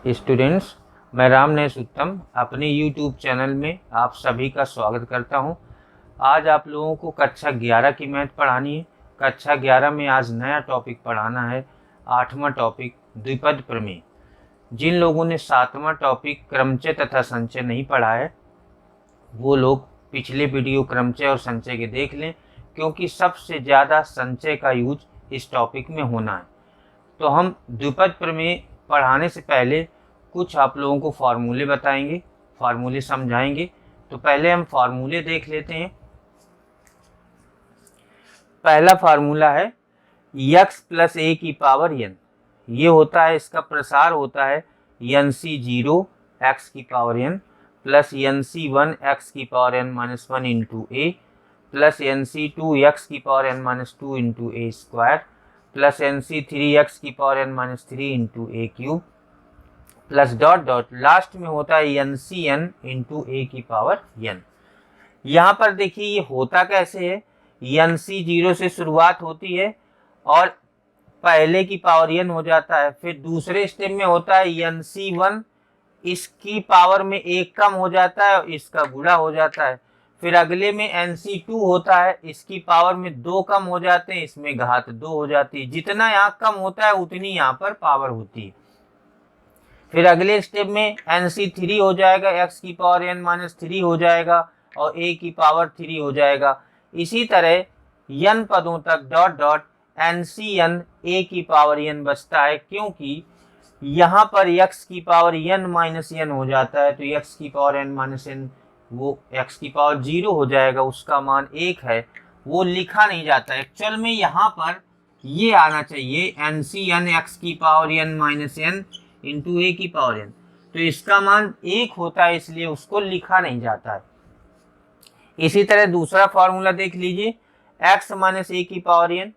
Students, मैं रामनेश उत्तम अपने यूट्यूब चैनल में आप सभी का स्वागत करता हूं। आज आप लोगों को कक्षा 11 की मैथ पढ़ानी है। कक्षा 11 में आज नया टॉपिक पढ़ाना है, 8वां टॉपिक द्विपद प्रमेय। जिन लोगों ने 7वां टॉपिक क्रमचय तथा संचय नहीं पढ़ा है वो लोग पिछले वीडियो क्रमचय और संचय के देख लें, क्योंकि सबसे ज़्यादा संचय का यूज इस टॉपिक में होना है। तो हम द्विपद प्रमेय पढ़ाने से पहले कुछ आप लोगों को फार्मूले बताएंगे, फार्मूले समझाएंगे। तो पहले हम फार्मूले देख लेते हैं। पहला फार्मूला है x प्लस ए की पावर n। ये होता है, इसका प्रसार होता है nc0 x की power n plus nc1 x की power n minus 1 into A plus nc2 x की power n minus 2 into A square plus nc3 x की power n minus 3 into A cube plus dot dot last में होता है ncn into A की power n। यहाँ पर देखिए ये होता कैसे है, nc0 से शुरुआत होती है और पहले की पावर n हो जाता है। फिर दूसरे स्टेप में होता है nc1, इसकी पावर में एक कम हो जाता है और इसका गुणा हो जाता है। फिर अगले में nc2 होता है, इसकी पावर में 2 कम हो जाते हैं, इसमें घात 2 हो जाती है। जितना यहाँ कम होता है उतनी यहाँ पर पावर होती है। फिर अगले स्टेप में nc3 हो जाएगा, x की पावर n माइनस 3 हो जाएगा और a की पावर 3 हो जाएगा। इसी तरह n पदों तक डॉट डॉट ncn a की पावर n बचता है, क्योंकि यहाँ पर x की पावर n माइनस n हो जाता है, तो x की पावर n माइनस n वो x की पावर 0 हो जाएगा, उसका मान 1 है, वो लिखा नहीं जाता। एक्चुअल में यहाँ पर ये आना चाहिए ncn x की power n minus n into A की पावर n, तो इसका मान 1 होता है, इसलिए उसको लिखा नहीं जाता है। इसी तरह दूसरा फॉर्मूला देख लीजिए, x माइनस ए की पावर n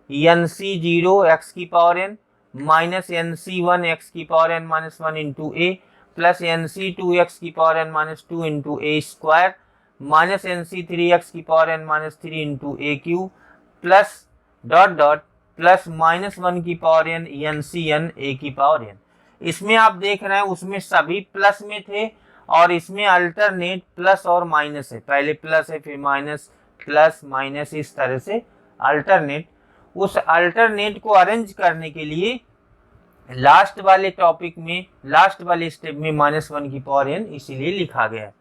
nc0 x की power n minus nc1 x की power n minus 1 into A plus nc2 x की power n minus 2 into A square minus nc3 x की power n minus 3 into A cube plus dot dot plus minus 1 की power n ncn ए की power n। इसमें आप देख रहे हैं उसमें सभी प्लस में थे और इसमें अल्टरनेट प्लस और माइनस है, पहले प्लस है फिर माइनस, प्लस माइनस, इस तरह से अल्टरनेट। उस अल्टरनेट को अरेंज करने के लिए लास्ट वाले टॉपिक में, लास्ट वाले स्टेप में माइनस 1 की पावर n इसीलिए लिखा गया है।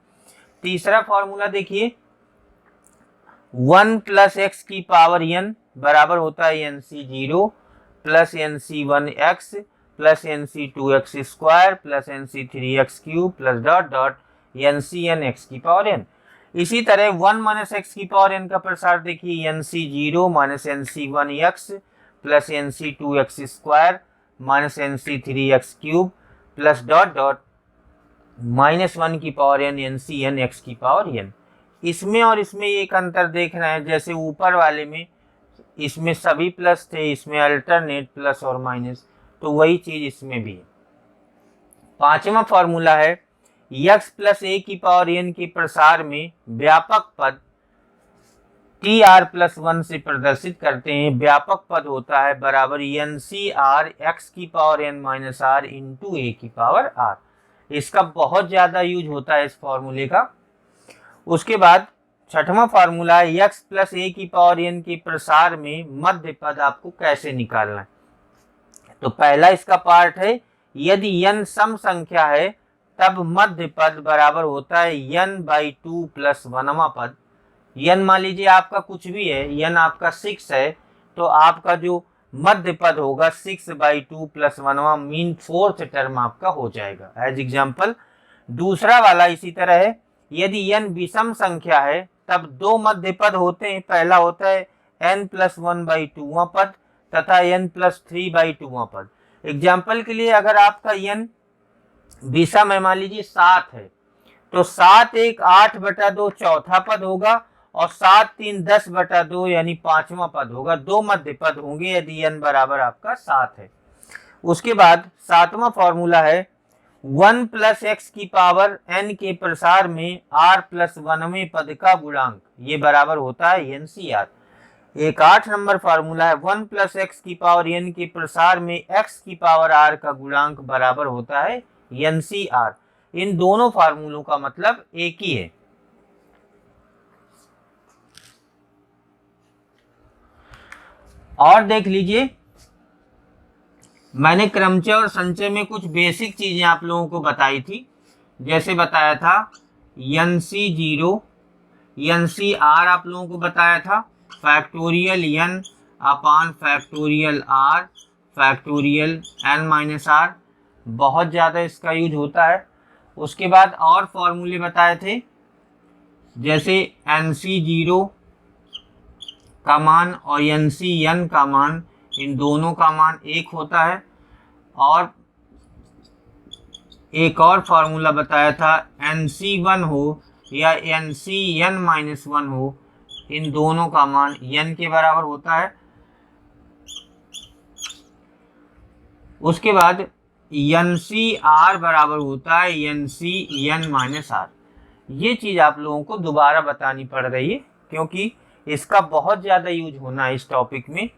तीसरा फॉर्मूला देखिए, 1 प्लस एक्स की पावर n बराबर होता है nc0 plus nc1x plus nc2x square plus nc3x cube plus dot dot ncn x की पावर n। इसी तरह 1 माइनस एक्स की पावर n का प्रसार देखिए, nc0 minus nc1x plus nc2x square minus nc3x cube plus dot dot minus 1 की power n ncn x की power n। इसमें और इसमें एक अंतर देख रहे हैं, जैसे ऊपर वाले में इसमें सभी प्लस थे, इसमें अल्टरनेट प्लस और माइनस, तो वही चीज इसमें भी है। पांचवा फॉर्मूला है, x प्लस ए की पावर n के प्रसार में व्यापक पद tr प्लस 1 से प्रदर्शित करते हैं। व्यापक पद होता है बराबर ncr x की power n minus r into A की पावर r। इसका बहुत ज्यादा यूज होता है इस फॉर्मूले का। उसके बाद छठवां फार्मूला है, x प्लस ए की पावर n के प्रसार में मध्य पद आपको कैसे निकालना है। तो पहला इसका पार्ट है, यदि n सम संख्या है तब मध्य पद बराबर होता है n बाई 2 प्लस 1वां पद। n मान लीजिए आपका कुछ भी है, n आपका 6 है, तो आपका जो मध्य पद होगा 6 बाई 2 प्लस 1वां मीन 4th टर्म आपका हो जाएगा, एज एग्जाम्पल। दूसरा वाला इसी तरह है, यदि n विषम संख्या है तब दो मध्य पद होते हैं, पहला होता है n प्लस 1 बाई 2वां पद तथा n प्लस 3 बाई 2वां पद। एग्जाम्पल के लिए अगर आपका n विषम है, मान लीजिए 7 है, तो 7 1 8/2 चौथा पद होगा और 7 3 10/2 यानी 5वां पद होगा। दो मध्य पद होंगे यदि n बराबर आपका 7 है। उसके बाद 7वां फॉर्मूला है, 1 प्लस एक्स की पावर n के प्रसार में r प्लस 1वें पद का गुणांक, ये बराबर होता है ncr। एक 8 नंबर फार्मूला है, 1 प्लस एक्स की पावर n के प्रसार में x की पावर r का गुणांक बराबर होता है एन सी आर, इन दोनों फार्मूलों का मतलब एक ही है। और देख लीजिए, मैंने क्रमचय और संचय में कुछ बेसिक चीजें आप लोगों को बताई थी। जैसे बताया था N C zero, N C R आप लोगों को बताया था, factorial N upon factorial R factorial N minus R, बहुत ज़्यादा इसका यूज होता है। उसके बाद और फॉर्मूले बताए थे, जैसे एन सी जीरो का मान और एन सी एन का मान, इन दोनों का मान एक होता है। और एक और फार्मूला बताया था, एन सी वन हो या N C N minus one हो, इन दोनों का मान एन के बराबर होता है। उसके बाद एन सी आर बराबर होता है N C N minus R. ये चीज़ आप लोगों को दोबारा बतानी पड़ रही है क्योंकि इसका बहुत ज़्यादा यूज होना है इस टॉपिक में।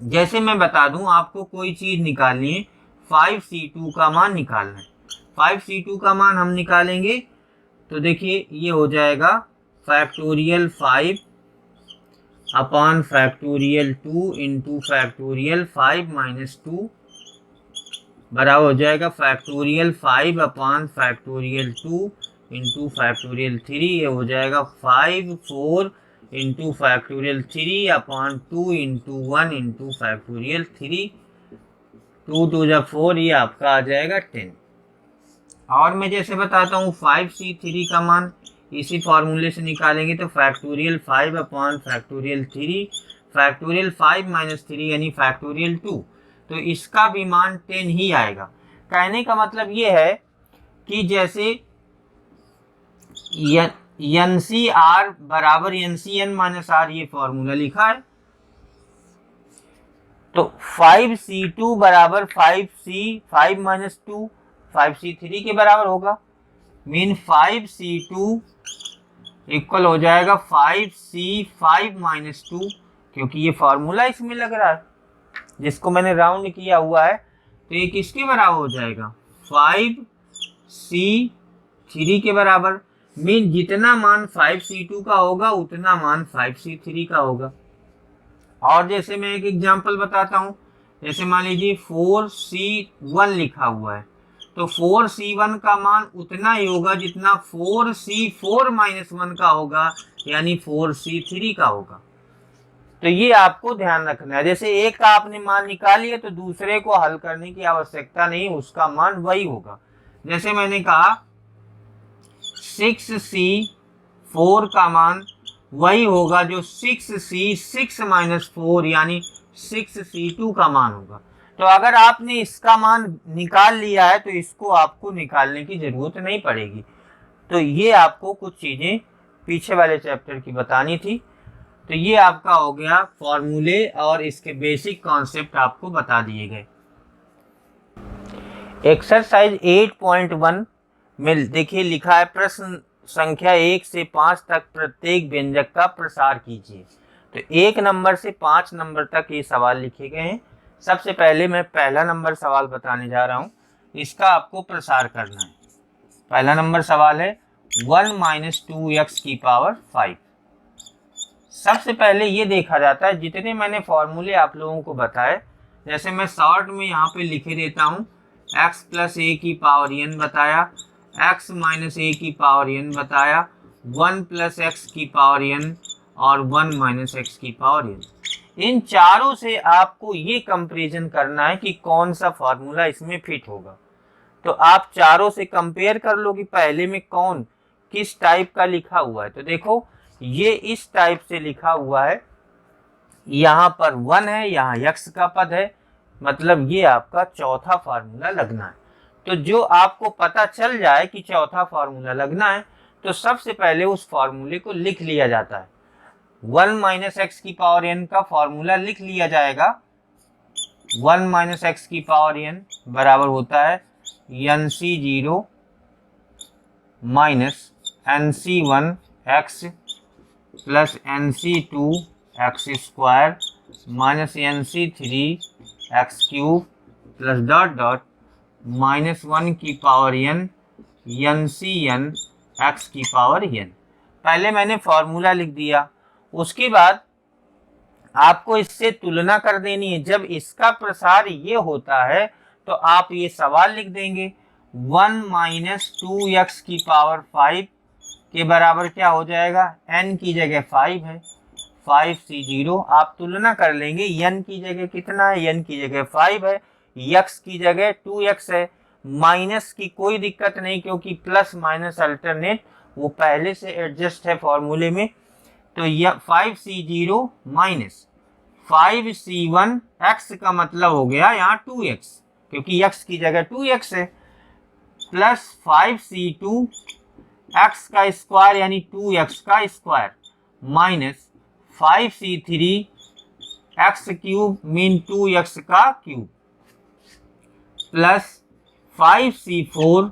जैसे मैं बता दूं, आपको कोई चीज़ निकालनी है, 5C2 का मान निकालना है। 5C2 का मान हम निकालेंगे तो देखिए ये हो जाएगा factorial 5 upon factorial 2 into factorial 5 minus 2 बराबर हो जाएगा factorial 5 upon factorial 2 into factorial 3। ये हो जाएगा 5 4 into factorial 3 upon 2 into 1 into factorial 3, 2 2 जा 4, ये आपका आ जाएगा 10। और मैं जैसे बताता हूँ 5C3 का मान इसी फॉर्मूले से निकालेंगे तो factorial 5 upon factorial 3 factorial 5 minus 3 यानी फैक्टोरियल 2, तो इसका भी मान 10 ही आएगा। कहने का मतलब ये है कि जैसे एन सी आर बराबर N C N minus R, ये फॉर्मूला लिखा है, तो 5C2 बराबर 5 माइनस 2 5C3 के बराबर होगा। मीन 5C2 इक्वल हो जाएगा 5C5 माइनस 2, क्योंकि ये फॉर्मूला इसमें लग रहा है जिसको मैंने राउंड किया हुआ है, तो ये किसके बराबर हो जाएगा 5C3 के बराबर। मीन जितना मान 5C2 का होगा उतना मान 5C3 का होगा। और जैसे मैं एक एग्जांपल बताता हूँ, जैसे मान लीजिए 4C1 लिखा हुआ है, तो 4C1 का मान उतना ही होगा जितना 4C4 माइनस 1 का होगा, यानी 4C3 का होगा। तो ये आपको ध्यान रखना है। जैसे एक का आपने मान निकाली है तो दूसरे को हल करने की आवश्यकता नहीं, उसका मान वही होगा। जैसे मैंने कहा 6C4 का मान वही होगा जो 6C6 माइनस 4 यानी 6C2 का मान होगा। तो अगर आपने इसका मान निकाल लिया है तो इसको आपको निकालने की जरूरत नहीं पड़ेगी। तो ये आपको कुछ चीजें पीछे वाले चैप्टर की बतानी थी। तो ये आपका हो गया फॉर्मूले और इसके बेसिक कॉन्सेप्ट आपको बता दिए गए। एक्सरसाइज 8.1 में देखिए लिखा है, प्रश्न संख्या 1 से 5 तक प्रत्येक व्यंजक का प्रसार कीजिए। तो 1 नंबर से 5 नंबर तक ये सवाल लिखे गए हैं। सबसे पहले मैं पहला नंबर सवाल बताने जा रहा हूँ, इसका आपको प्रसार करना है। पहला नंबर सवाल है 1 माइनस 2x की पावर 5। सबसे पहले ये देखा जाता है, जितने मैंने फॉर्मूले आप लोगों को बताए, जैसे मैं शॉर्ट में यहाँ पे लिखे देता हूँ, x प्लस a की पावर n बताया, x माइनस a की पावर n बताया, 1 प्लस x की पावर n और 1 माइनस x की पावर n। इन चारों से आपको ये कंपैरिजन करना है कि कौन सा फॉर्मूला इसमें फिट होगा। तो आप चारों से कंपेयर कर लो कि पहले में कौन किस टाइप का लिखा हुआ है। तो देखो ये इस टाइप से लिखा हुआ है, यहाँ पर 1 है, यहाँ x का पद है, मतलब ये आपका चौथा फार्मूला लगना है। तो जो आपको पता चल जाए कि चौथा फार्मूला लगना है तो सबसे पहले उस फार्मूले को लिख लिया जाता है। 1 माइनस एक्स की पावर n का फार्मूला लिख लिया जाएगा। 1 माइनस एक्स की पावर n बराबर होता है NC0 minus NC1 x plus NC2 x square minus NC3 x cube plus dot dot -1 की power n N C N X की पावर n। पहले मैंने फॉर्मूला लिख दिया, उसके बाद आपको इससे तुलना कर देनी है। जब इसका प्रसार ये होता है तो आप ये सवाल लिख देंगे 1 - 2x की पावर 5 के बराबर क्या हो जाएगा, n की जगह 5 है, 5c0। आप तुलना कर लेंगे, n की जगह कितना है, n की जगह 5 है, x की जगह 2x है। माइनस की कोई दिक्कत नहीं क्योंकि प्लस माइनस अल्टरनेट वो पहले से एडजस्ट है फॉर्मूले में। तो यह 5c0 माइनस 5c1 x का मतलब हो गया यहाँ 2x क्योंकि x की जगह 2x है, प्लस 5c2 x का स्क्वायर यानी 2x का square minus 5c3 x cube mean 2x का क्यूब प्लस 5c4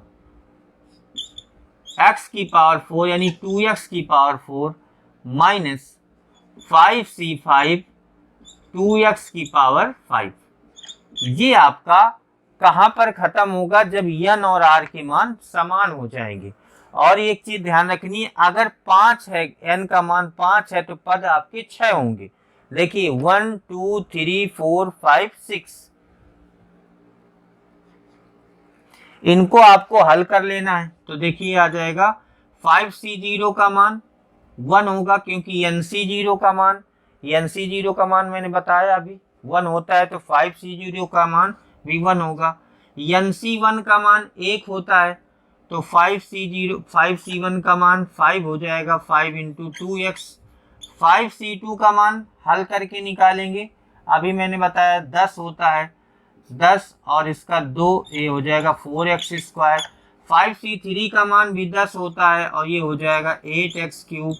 x की पावर 4 यानी 2x की पावर 4 माइनस 5c5 2x की पावर 5। ये आपका कहाँ पर खत्म होगा, जब n और r के मान समान हो जाएंगे। और एक चीज ध्यान रखनी है, अगर 5 है, n का मान 5 है तो पद आपके 6 होंगे। देखिए 1 2 3 4 5 6, इनको आपको हल कर लेना है। तो देखिए आ जाएगा 5c0 का मान 1 होगा क्योंकि nc0 का मान, nc0 का मान मैंने बताया अभी 1 होता है, तो 5c0 का मान भी 1 होगा। nc1 का मान 1 होता है तो 5c1 का मान 5 हो जाएगा, 5 × 2x। 5c2 का मान हल करके निकालेंगे, अभी मैंने बताया 10 होता है, 10 और इसका 2 ये हो जाएगा 4x²। 5c3 का मान भी 10 होता है और ये हो जाएगा 8x³।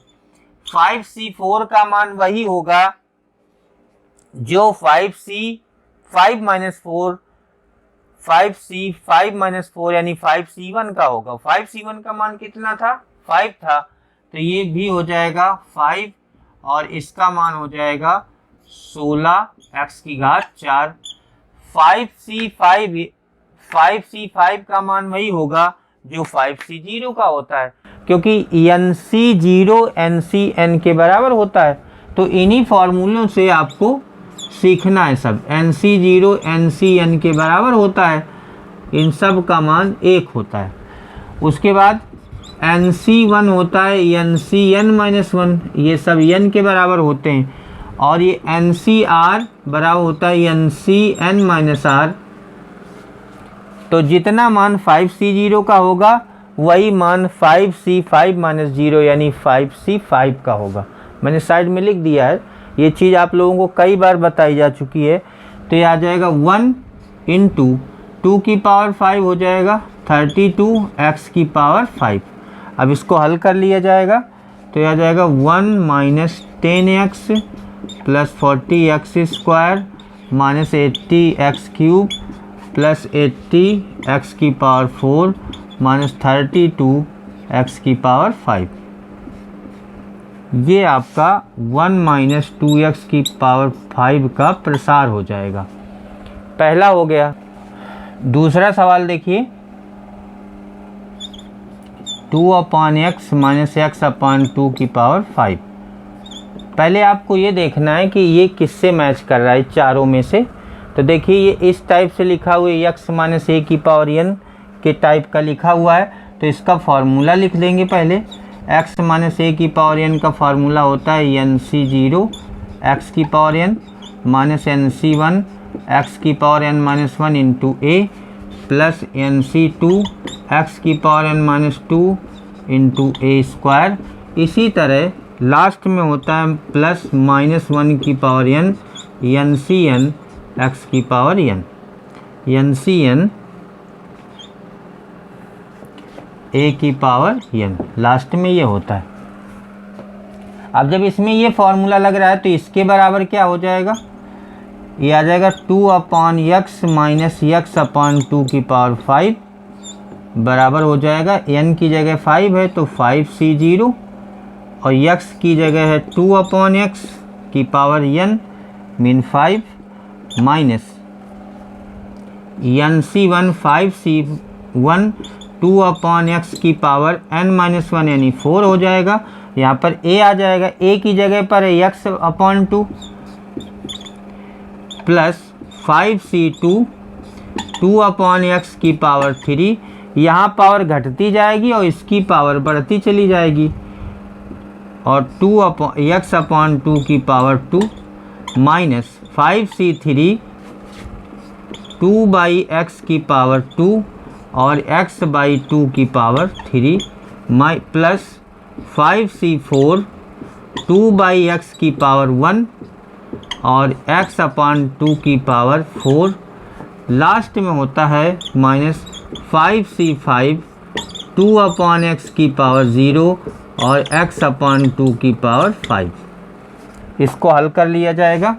5c4 का मान वही होगा जो 5c5 - 4 यानी 5c1 का होगा। 5c1 का मान कितना था, 5 था, तो ये भी हो जाएगा 5 और इसका मान हो जाएगा 16x⁴। 5c5 का मान वही होगा जो 5c0 का होता है क्योंकि nc0 ncn के बराबर होता है। तो इन्हीं फॉर्मूलों से आपको सीखना है सब। nc0 ncn के बराबर होता है, इन सब का मान 1 होता है। उसके बाद nc1 होता है ncn-1, ये सब n के बराबर होते हैं। और ये ncr बराबर होता है ncn-r। तो जितना मान 5c0 का होगा वही मान 5c5 - 0 यानी 5c5 का होगा। मैंने साइड में लिख दिया है, ये चीज़ आप लोगों को कई बार बताई जा चुकी है। तो ये आ जाएगा 1 × 2 की पावर 5 हो जाएगा 32x⁵। अब इसको हल कर लिया जाएगा तो यह आ जाएगा 1 - 10x + 40x² - 80x³ + 80x⁴ - 32x⁵। ये आपका 1 - 2x⁵ का प्रसार हो जाएगा। पहला हो गया। दूसरा सवाल देखिए 2/x - x/2⁵। पहले आपको ये देखना है कि ये किससे मैच कर रहा है चारों में से। तो देखिए ये इस टाइप से लिखा हुआ है, x - a⁴n के टाइप का लिखा हुआ है, तो इसका फॉर्मूला लिख देंगे पहले। x - a⁴n का फार्मूला होता है nc0 x⁴n - nc1 x⁴n - 1 × a plus nc2 x⁴n - 2 × a²। इसी तरह लास्ट में होता है plus -1 की⁴n ncn x⁴n, ncn a⁴n last में ये होता है। अब जब इसमें ये फॉर्मूला लग रहा है तो इसके बराबर क्या हो जाएगा, ये आ जाएगा 2/x - x/2⁵ बराबर हो जाएगा n की जगह 5 है तो 5c0 और x की जगह है 2/x⁴n mean 5 minus NC1 5C1 2/x की पावर n-1 यानी 4 हो जाएगा। यहाँ पर a आ जाएगा, a की जगह पर है x/2 प्लस 5C2 2/x की पावर 3। यहाँ पावर घटती जाएगी और इसकी पावर बढ़ती चली जाएगी, और 2/x/2 की पावर 2 माइनस 5C3 2/x की पावर 2 और x/2 की पावर 3 प्लस 5C4 2/x की पावर 1 और x/2 की पावर 4। लास्ट में होता है माइनस 5C5 2/x की पावर 0 और x/2 की पावर 5। इसको हल कर लिया जाएगा।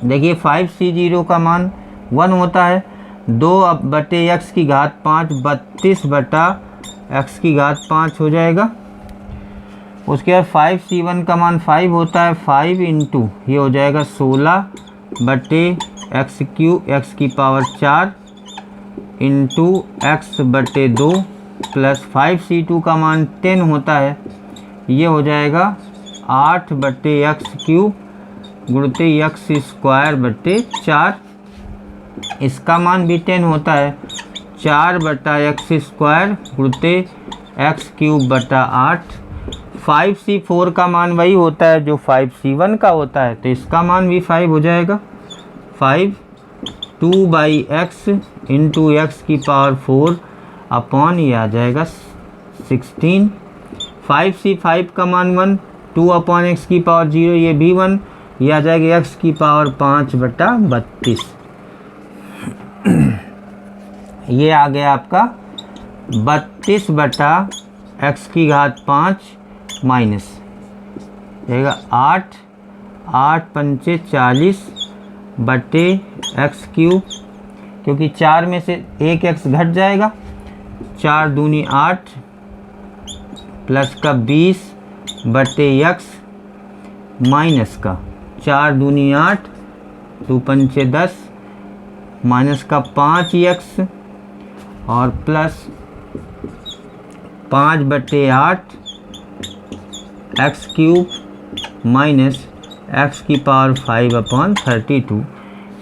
देखिए 5C0 का मान 1 होता है, 2/x की घात 5 32/x की घात 5 हो जाएगा। उसके बाद 5C1 का मान 5 होता है, 5 इंटू ये हो जाएगा 16/x³ की power 4 into x/2 plus 5C2 का मान 10 होता है, ये हो जाएगा 8/x³ गुणित x²/4। इसका मान भी 10 होता है, 4/x² गुणित x³/8। 5C4 का मान वही होता है जो 5C1 का होता है, तो इसका मान भी 5 हो जाएगा। 5 2/x इंटू x की पावर 4 अपॉन ये आ जाएगा 16। 5C5 का मान 1 2/x की पावर 0 ये भी 1, ये आ जाएगा x की पावर 5/32। ये आ गया आपका 32/x की घात 5 माइनस जाएगा 8 45 बटे x³, क्योंकि 4 में से एक x घट जाएगा, 4 दूनी 8 प्लस का 20 बटे x माइनस का 4 दूनी 8 2 पंचे 10 माइनस का 5x और प्लस 5/8 x³ माइनस x की पावर 5/32।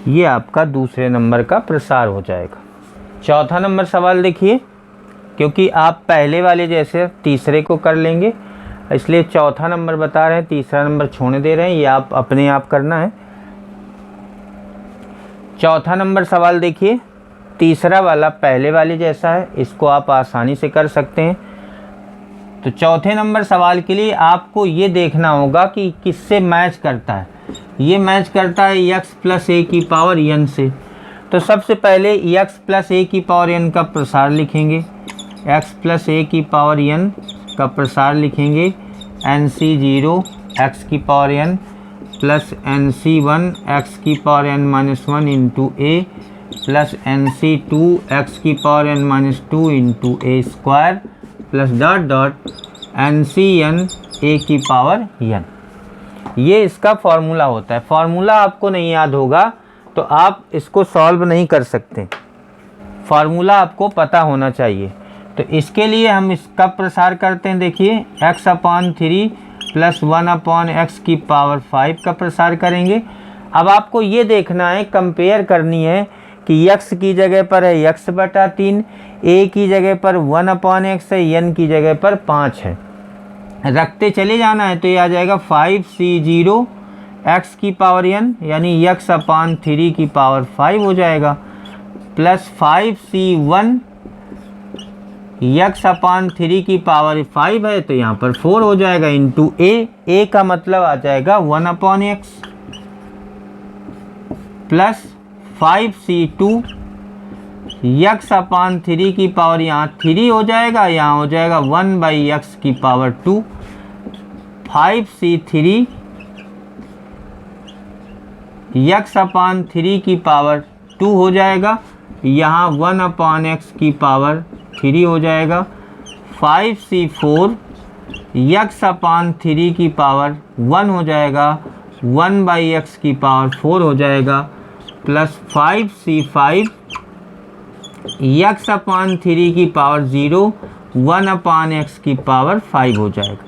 ये आपका दूसरे नंबर का प्रसार हो जाएगा। चौथा नंबर सवाल देखिए, क्योंकि आप पहले वाले जैसे तीसरे को कर लेंगे इसलिए चौथा नंबर बता रहे हैं, तीसरा नंबर छोड़ने दे रहे हैं, ये आप अपने आप करना है। चौथा नंबर सवाल देखिए, तीसरा वाला पहले वाले जैसा है, इसको आप आसानी से कर सकते हैं। तो चौथे नंबर सवाल के लिए आपको ये देखना होगा कि किससे मैच करता है। ये मैच करता है x प्लस a की पावर n से। तो सबसे पहले x प्लस a की पावर n का प्रसार लिखेंगे, x प्लस a की पावर n का प्रसार लिखेंगे NC0 x की power n plus NC1 x की power n-1 into a plus NC2 x की power n-2 into a square plus dot dot NCn a की पावर n। ये इसका फॉर्मूला होता है। फॉर्मूला आपको नहीं याद होगा तो आप इसको सॉल्व नहीं कर सकते, फार्मूला आपको पता होना चाहिए। तो इसके लिए हम इसका प्रसार करते हैं। देखिए x/3 प्लस 1/x की पावर 5 का प्रसार करेंगे। अब आपको ये देखना है, कंपेयर करनी है कि x की जगह पर है x/3, a की जगह पर 1/x है, n की जगह पर 5 है। रखते चले जाना है तो ये आ जाएगा 5C0 x की पावर n यानी x/3 की पावर 5 हो जाएगा, प्लस 5C1 x/3 की पावर 5 है तो यहाँ पर 4 हो जाएगा इंटू a का मतलब आ जाएगा 1/x प्लस 5C2 x/3 की पावर यहाँ 3 हो जाएगा, यहाँ हो जाएगा 1/x की पावर 2। 5C3 x/3 की पावर 2 हो जाएगा, यहाँ 1/x की पावर 3 हो जाएगा। 5C4 x/3 की पावर 1 हो जाएगा, 1/x की पावर 4 हो जाएगा। प्लस 5c5 x/3 की पावर 0 1/x की पावर 5 हो जाएगा।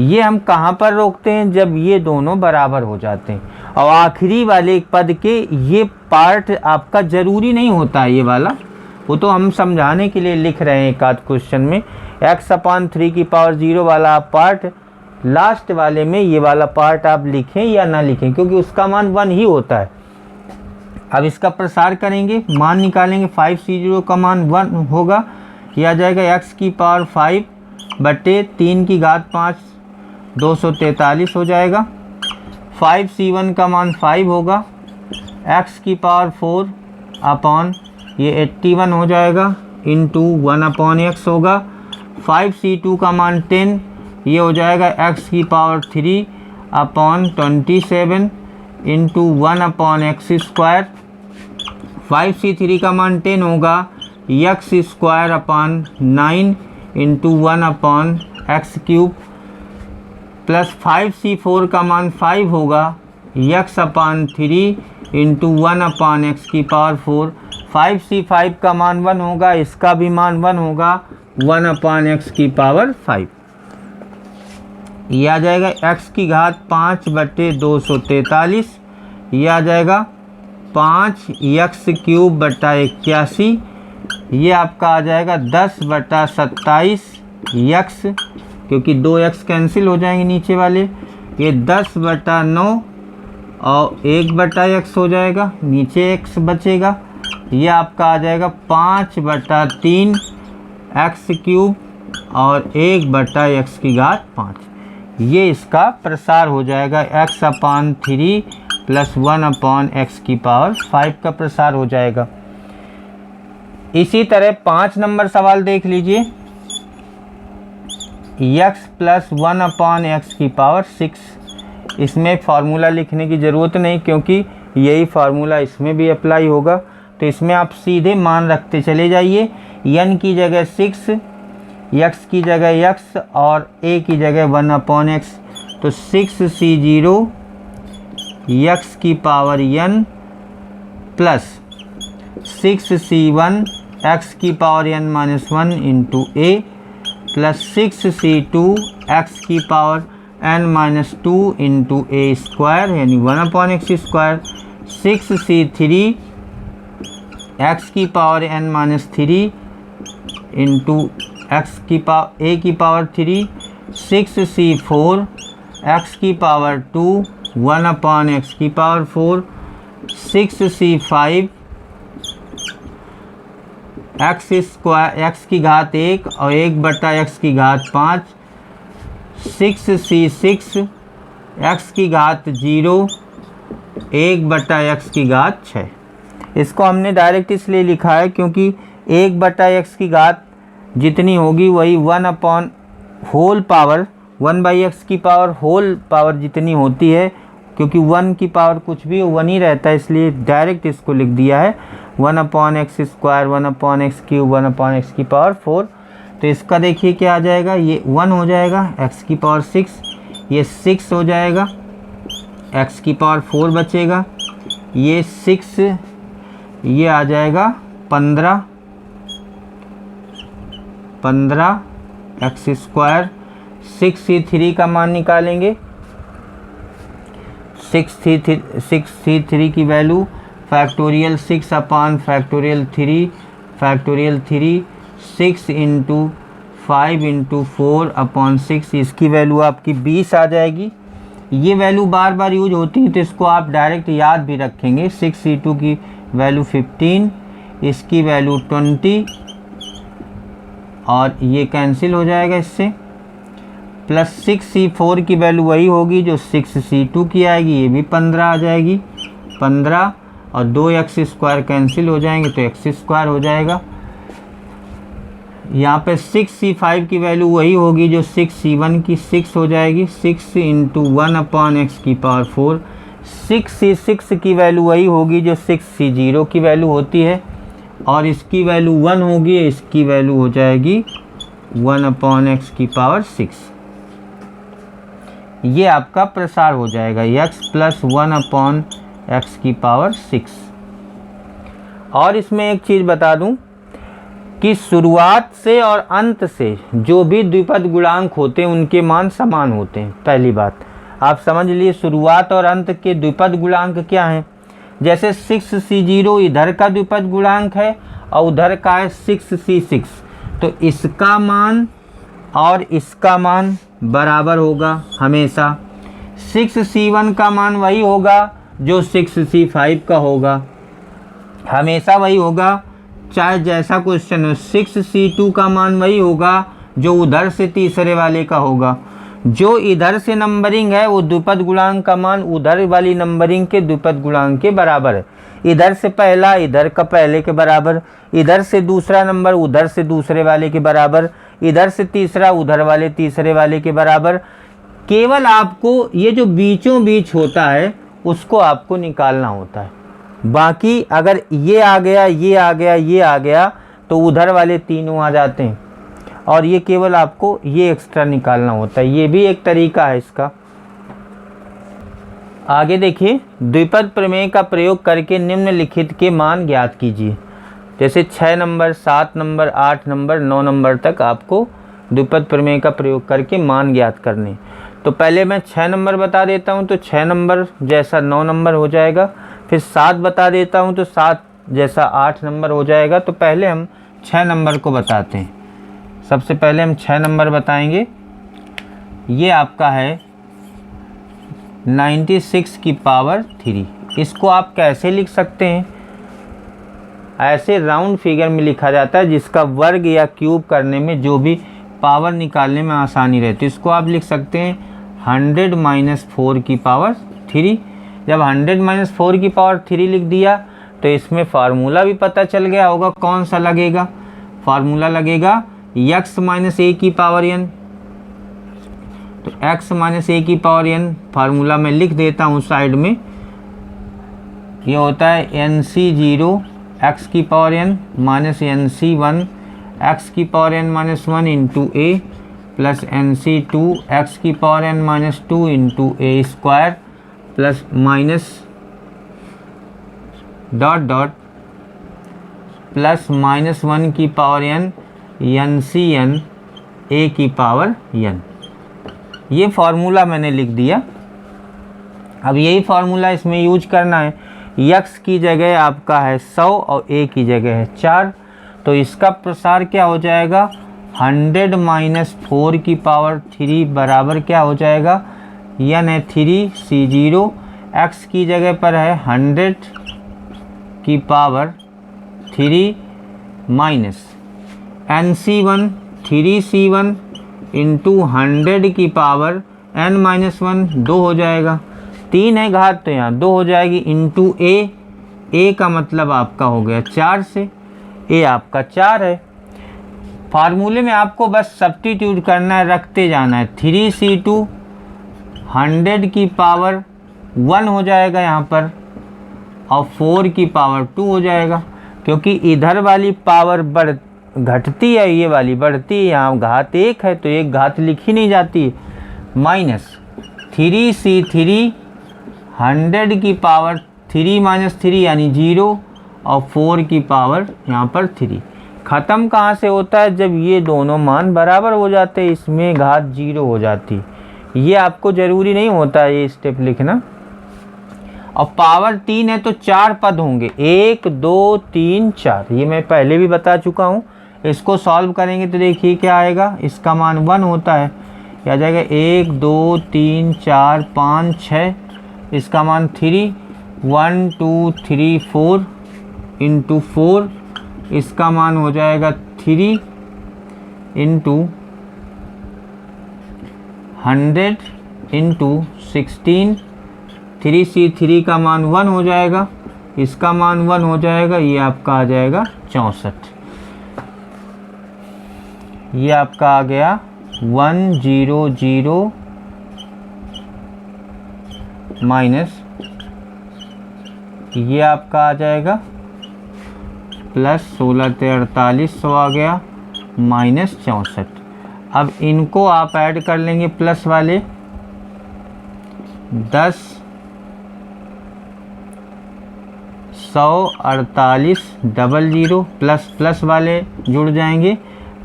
ये हम कहाँ पर रोकते हैं? जब ये दोनों बराबर हो जाते हैं। और आखिरी वाले पद के ये पार्ट आपका ज़रूरी नहीं होता है, ये वाला वो तो हम समझाने के लिए लिख रहे हैं एक आध क्वेश्चन में। x/3 की पावर 0 वाला पार्ट लास्ट वाले में ये वाला पार्ट आप लिखें या ना लिखें, क्योंकि उसका मान 1 ही होता है। अब इसका प्रसार करेंगे, मान निकालेंगे। 5c0 का मान 1 होगा, यह आ जाएगा x की पावर 5 बटे 3 की घात 5 243 हो जाएगा। 5c1 का मान 5 होगा, x की पावर 4 अपॉन ये 81 हो जाएगा इंटू 1/x होगा। 5c2 का मान 10, ये हो जाएगा x की power 3 upon 27 into 1/x²। 5c3 का मान 10 होगा, x² upon 9 into 1/x³ plus 5c4 का मान 5 होगा, x/3 इंटू 1/x की पावर 4। 5c5 का मान 1 होगा, इसका भी मान 1 होगा, 1/x की पावर 5। यह आ जाएगा x की घात 5 बटे 243, यह आ जाएगा 5x³ बटा 81, ये आपका आ जाएगा 10/27 x, क्योंकि 2x कैंसिल हो जाएंगे नीचे वाले। ये 10/9 और 1/x हो जाएगा, नीचे x बचेगा। ये आपका आ जाएगा 5/3 x³ और 1/x की घात 5। ये इसका प्रसार हो जाएगा, x/3 प्लस 1/x की पावर 5 का प्रसार हो जाएगा। इसी तरह 5 नंबर सवाल देख लीजिए। x प्लस 1/x की पावर 6। इसमें फार्मूला लिखने की ज़रूरत नहीं, क्योंकि यही फार्मूला इसमें भी अप्लाई होगा। तो इसमें आप सीधे मान रखते चले जाइए। n की जगह 6, x की जगह x और a की जगह 1/x। तो 6c0 x की power n plus 6c1 x की power n-1 into a plus 6c2 x की पावर n-2 इंटू a² यानी 1/x²। 6c3 x की पावर n-3 इंटू x की पावर a की पावर 3। 6c4 x की power 2 1/x की power 4। 6c5 x की घात 1 और 1/x की घात 5। 6c6 x की घात 0 1/x की घात 6। इसको हमने डायरेक्ट इसलिए लिखा है क्योंकि 1/x की घात जितनी होगी वही 1/x की पावर होल पावर जितनी होती है, क्योंकि 1 की पावर कुछ भी 1 ही रहता है, इसलिए डायरेक्ट इसको लिख दिया है 1/x², 1/x³ 1/x की पावर 4। तो इसका देखिए क्या आ जाएगा, ये 1 हो जाएगा, x की पावर 6, ये 6 हो जाएगा, x की पावर 4 बचेगा, ये 6, ये आ जाएगा 15 x²। 6c3 का मान निकालेंगे। 6c3 की value factorial 6/3 factorial 3 6 into 5 into 4/6, इसकी वैल्यू आपकी 20 आ जाएगी। ये वैल्यू बार बार यूज होती है तो इसको आप डायरेक्ट याद भी रखेंगे। 6c2 की वैल्यू 15, इसकी वैल्यू 20 और ये कैंसिल हो जाएगा इससे। प्लस 6c4 की वैल्यू वही होगी जो 6c2 की आएगी, ये भी 15 आ जाएगी, 15 और 2x² कैंसिल हो जाएंगे तो x² हो जाएगा। यहाँ पे 6c5 की वैल्यू वही होगी जो 6c1 की, 6 हो जाएगी, 6 इंटू 1/x की पावर 4। 6c6 की वैल्यू वही होगी जो 6c0 की वैल्यू होती है और इसकी वैल्यू 1 होगी, इसकी वैल्यू हो जाएगी 1/x की पावर 6। ये आपका प्रसार हो जाएगा x प्लस 1/x की पावर 6। और इसमें एक चीज़ बता दूं कि शुरुआत से और अंत से जो भी द्विपद गुणांक होते हैं उनके मान समान होते हैं। पहली बात आप समझ लिए, शुरुआत और अंत के द्विपद गुणांक क्या हैं। जैसे 6C0 इधर का द्विपद गुणांक है और उधर का है 6C6, तो इसका मान और इसका मान बराबर होगा हमेशा। 6C1 का मान वही होगा जो 6C5 का होगा, हमेशा वही होगा, चाहे जैसा क्वेश्चन हो। 6C2 का मान वही होगा जो उधर से तीसरे वाले का होगा। जो इधर से नंबरिंग है वो द्विपद गुणांक का मान उधर वाली नंबरिंग के द्विपद गुणांक के बराबर है। इधर से पहला इधर का पहले के बराबर, इधर से दूसरा नंबर उधर से दूसरे वाले के बराबर, इधर से तीसरा उधर वाले तीसरे वाले के बराबर। केवल आपको ये जो बीचों बीच होता है उसको आपको निकालना होता है। बाकी अगर ये आ गया, ये आ गया, ये आ गया तो उधर वाले तीनों आ जाते हैं और ये केवल आपको ये एक्स्ट्रा निकालना होता है। ये भी एक तरीका है इसका। आगे देखिए, द्विपद प्रमेय का प्रयोग करके निम्नलिखित के मान ज्ञात कीजिए। जैसे 6 नंबर, 7 नंबर, 8 नंबर, 9 नंबर तक आपको द्विपद प्रमेय का प्रयोग करके मान ज्ञात करने। तो पहले मैं 6 नंबर बता देता हूँ, तो 6 नंबर जैसा 9 नंबर हो जाएगा। फिर 7 बता देता हूँ तो 7 जैसा 8 नंबर हो जाएगा। तो पहले हम 6 नंबर को बताते हैं। सबसे पहले हम 6 नंबर बताएंगे। ये आपका है 96 की पावर 3। इसको आप कैसे लिख सकते हैं? ऐसे राउंड फिगर में लिखा जाता है जिसका वर्ग या क्यूब करने में जो भी पावर निकालने में आसानी रहती है। इसको आप लिख सकते हैं 100 - 4 की पावर 3। जब 100 - 4 की पावर 3 लिख दिया तो इसमें फार्मूला भी पता चल गया होगा कौन सा लगेगा। फार्मूला लगेगा x - a की पावर n। तो x - a की पावर n फार्मूला मैं लिख देता हूँ साइड में। ये होता है NC0 x की power n minus NC1 x की power n - 1 into a plus NC2 x की power n - 2 into a square plus minus dot dot plus -1 की पावर n NCn a की पावर n। ये फार्मूला मैंने लिख दिया। अब यही फार्मूला इसमें यूज करना है। x की जगह आपका है 100 और a की जगह है 4। तो इसका प्रसार क्या हो जाएगा? 100 - 4 की पावर 3 बराबर क्या हो जाएगा? n है 3C0। x की जगह पर है 100 की power 3 minus NC1 3C1 into 100 की पावर n-1 2 हो जाएगा। 3 है घात तो यहाँ 2 हो जाएगी इंटू a का मतलब आपका हो गया 4 से, a आपका 4 है। फार्मूले में आपको बस सब्स्टिट्यूट करना है, रखते जाना है। 3C2 100 की पावर 1 हो जाएगा यहाँ पर और 4 की पावर 2 हो जाएगा, क्योंकि इधर वाली पावर घटती है, ये वाली बढ़ती है। यहाँ घात 1 है तो एक घात लिखी नहीं जाती। माइनस 3C3 100 की पावर 3 - 3 यानी 0 और 4 की पावर यहाँ पर 3। ख़त्म कहाँ से होता है? जब ये दोनों मान बराबर हो जाते हैं, इसमें घात 0 हो जाती। ये आपको ज़रूरी नहीं होता ये स्टेप लिखना। और पावर 3 है तो 4 पद होंगे, 1 2 3 4। ये मैं पहले भी बता चुका हूँ। इसको सॉल्व करेंगे तो देखिए क्या आएगा। इसका मान 1 होता है, क्या जाएगा 1 2 3 4 5 6। इसका मान 3 1 2 3 4 इंटू 4। इसका मान हो जाएगा 3 इंटू 100 इंटू 16। 3C3 का मान 1 हो जाएगा, इसका मान 1 हो जाएगा। ये आपका आ जाएगा 64। ये आपका आ गया 100 माइनस ये आपका आ जाएगा प्लस 16 4800 आ गया माइनस 64। अब इनको आप ऐड कर लेंगे प्लस वाले। 10 148 डबल ज़ीरो प्लस प्लस वाले जुड़ जाएंगे,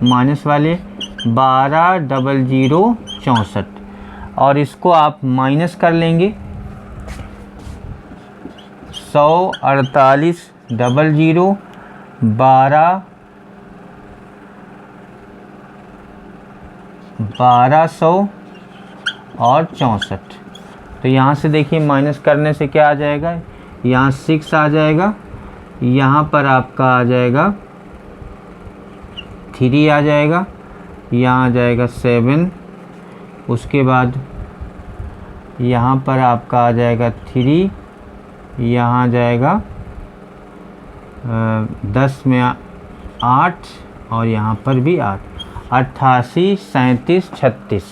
माइनस वाले 12 डबल ज़ीरो 64, और इसको आप माइनस कर लेंगे। 148 डबल ज़ीरो 1200 और 64। तो यहाँ से देखिए माइनस करने से क्या आ जाएगा, यहाँ 6 आ जाएगा, यहाँ पर आपका आ जाएगा 3 आ जाएगा, यहाँ आ जाएगा 7, उसके बाद यहाँ पर आपका आ जाएगा 3, यहाँ आ जाएगा 10 में 8 और यहाँ पर भी 8, 88 37 36।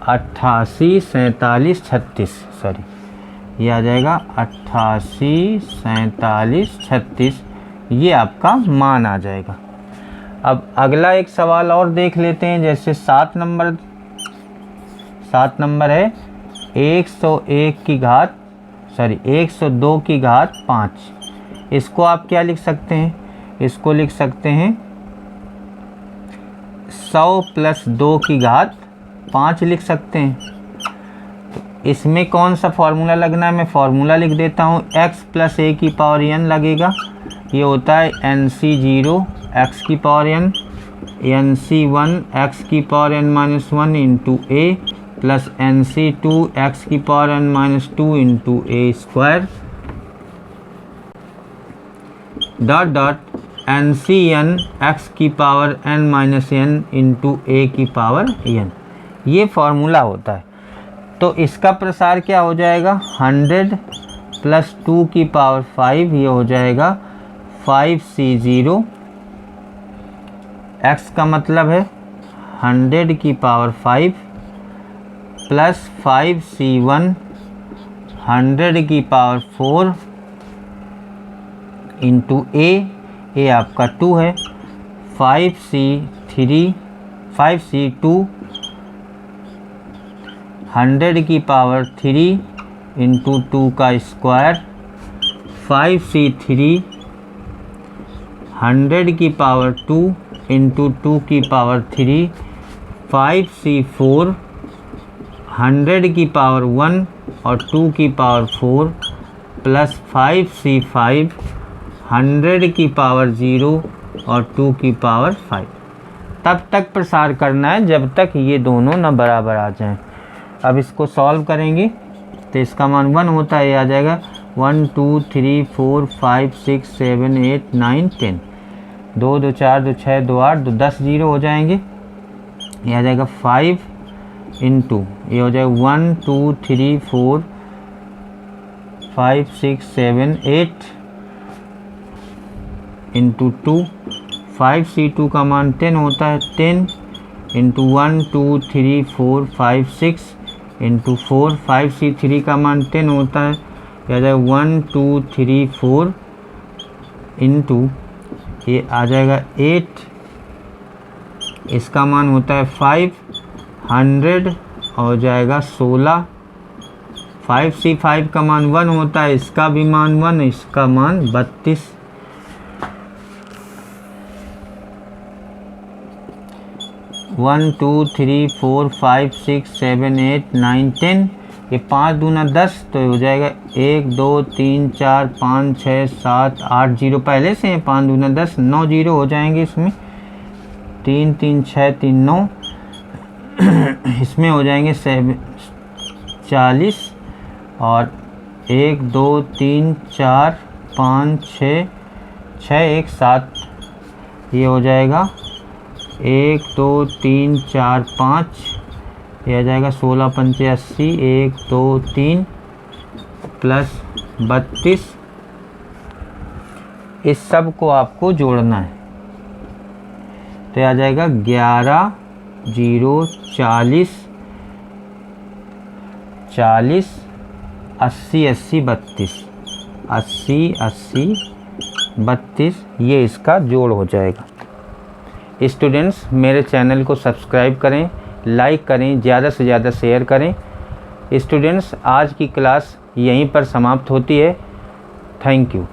88 47 36, सॉरी, ये आ जाएगा 88 47 36, ये आपका मान आ जाएगा। अब अगला एक सवाल और देख लेते हैं। जैसे 7 नंबर है 101 की घात 102 की घात 5। इसको आप क्या लिख सकते हैं, इसको लिख सकते हैं 100 प्लस 2 की घात 5 लिख सकते हैं। तो इसमें कौन सा फॉर्मूला लगना है, मैं फॉर्मूला लिख देता हूँ। x प्लस a की पावर n लगेगा, ये होता है NC0 x की पावर n, NC1 x की power n minus 1 into a plus NC2 x की power n minus 2 into a square dot dot NCn x की power n minus n into a की power n, ये formula होता है। तो इसका प्रसार क्या हो जाएगा, 100 प्लस 2 की पावर 5, ये हो जाएगा 5C0, x का मतलब है 100 की पावर 5 प्लस 5C1 100 की पावर 4 इंटू a आपका 2 है, 5C2 100 की पावर 3 इंटू 2 का स्क्वायर, 5C3 100 की पावर 2 इंटू 2 की पावर 3, 5C4 100 की पावर 1 और 2 की पावर 4 प्लस 5C5 100 की पावर 0 और 2 की पावर 5। तब तक प्रसार करना है जब तक ये दोनों न बराबर आ जाएं। अब इसको सॉल्व करेंगे तो इसका मान 1 होता है, ये आ जाएगा 1 2 3 4 5 6 7 8 9 10, 2 2 4 2 6 2 8 2 10 0 हो जाएंगे, ये आ जाएगा 5 इंटू ये हो जाएगा 1 2 3 4 5 6 7 8 इंटू 2, 5C2 का मान 10 होता है, 10 इंटू 1 2 3 4 5 6 इंटू 4, 5C3 का मान 10 होता है, यह आ जाएगा 1 2 3 4 इंटू ये आ जाएगा 8, इसका मान होता है 500 हो जाएगा 16, 5C5 का मान 1 होता है, इसका भी मान 1, इसका मान 32, 1 2 3 4 5 6 7 8 9 10, ये 5 दूना 10, तो हो जाएगा 1 2 3 4 5 6 7 8 0 पहले से है, 5 दूना 10, 9 0 हो जाएंगे इसमें, 3 3 6 3 9 इसमें हो जाएंगे 40 और 1 2 3 4 5 6 6 1 7, ये हो जाएगा 1 2 3 4 5, यह आ जाएगा 16 पंचे 80, 1 2 3 प्लस 32, इस सब को आपको जोड़ना है, तो यह आ जाएगा 11 0 40 40 80 80 32, 80 80 32, ये इसका जोड़ हो जाएगा। स्टूडेंट्स, मेरे चैनल को सब्सक्राइब करें, लाइक करें, ज़्यादा से ज़्यादा शेयर करें। स्टूडेंट्स, आज की क्लास यहीं पर समाप्त होती है। Thank you.